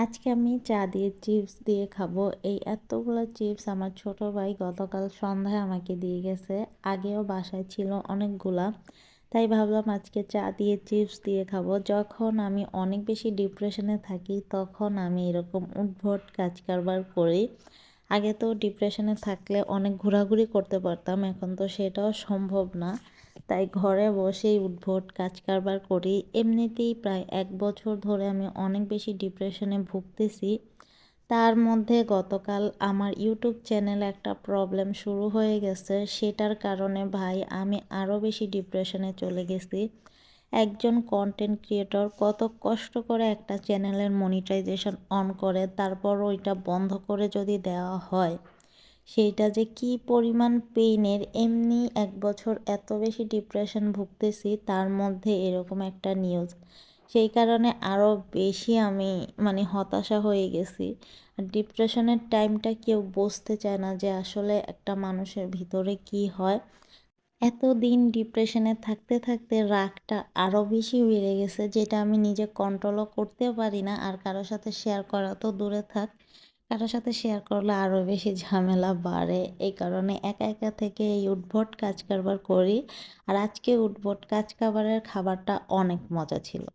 আজকে আমি চা দিয়ে চিপস দিয়ে খাবো। এই এতগুলা চিপস আমার ছোট ভাই গতকাল সন্ধ্যায় আমাকে দিয়ে গেছে। আগেও বাসায় ছিল অনেকগুলা। তাই ভাবলাম আজকে চা দিয়ে চিপস দিয়ে খাবো। যখন আমি অনেক বেশি ডিপ্রেশনে থাকি তখন আমি এরকম উদ্ভট কাজ কারবার করি। আগে তো ডিপ্রেশনে থাকলে অনেক ঘোরাঘুরি করতে পারতাম, এখন তো সেটাও সম্ভব না। তাই ঘরে বসেই উদ্ভট কাজ কারবার করি। এমনিতেই প্রায় 1 বছর ধরে আমি অনেক বেশি ডিপ্রেশনে ভুগতেছি। তার মধ্যে গতকাল আমার ইউটিউব চ্যানেলে একটা প্রবলেম শুরু হয়ে গেছে, সেটার কারণে ভাই আমি আরও বেশি ডিপ্রেশনে চলে গেছি। একজন কন্টেন্ট ক্রিয়েটর কত কষ্ট করে একটা চ্যানেলের মনিটাইজেশন অন করে, তারপর ওইটা বন্ধ করে যদি দেওয়া হয়, সেইটা যে কি পরিমাণ পেইনের। এমনি 1 বছর এত বেশি ডিপ্রেশন ভুগতেছি, তার মধ্যে এরকম একটা নিউজ, সেই কারণে আরও বেশি আমি হতাশা হয়ে গেছি। আর ডিপ্রেশনের টাইমটা কেউ বুঝতে চায় না যে আসলে একটা মানুষের ভিতরে কি হয়। এতদিন ডিপ্রেশনে থাকতে থাকতে রাগটা আরও বেশি বেড়ে গেছে, যেটা আমি নিজে কন্ট্রোলও করতে পারি না। আর কারোর সাথে শেয়ার করা তো দূরে থাক, কারোর সাথে শেয়ার করলে আরও বেশি ঝামেলা বাড়ে। এই কারণে একা একা থেকে এই উদ্ভট কাজ কারবার করি। আর আজকে উদ্ভট কাজ কারবারের খাবারটা অনেক মজা ছিল।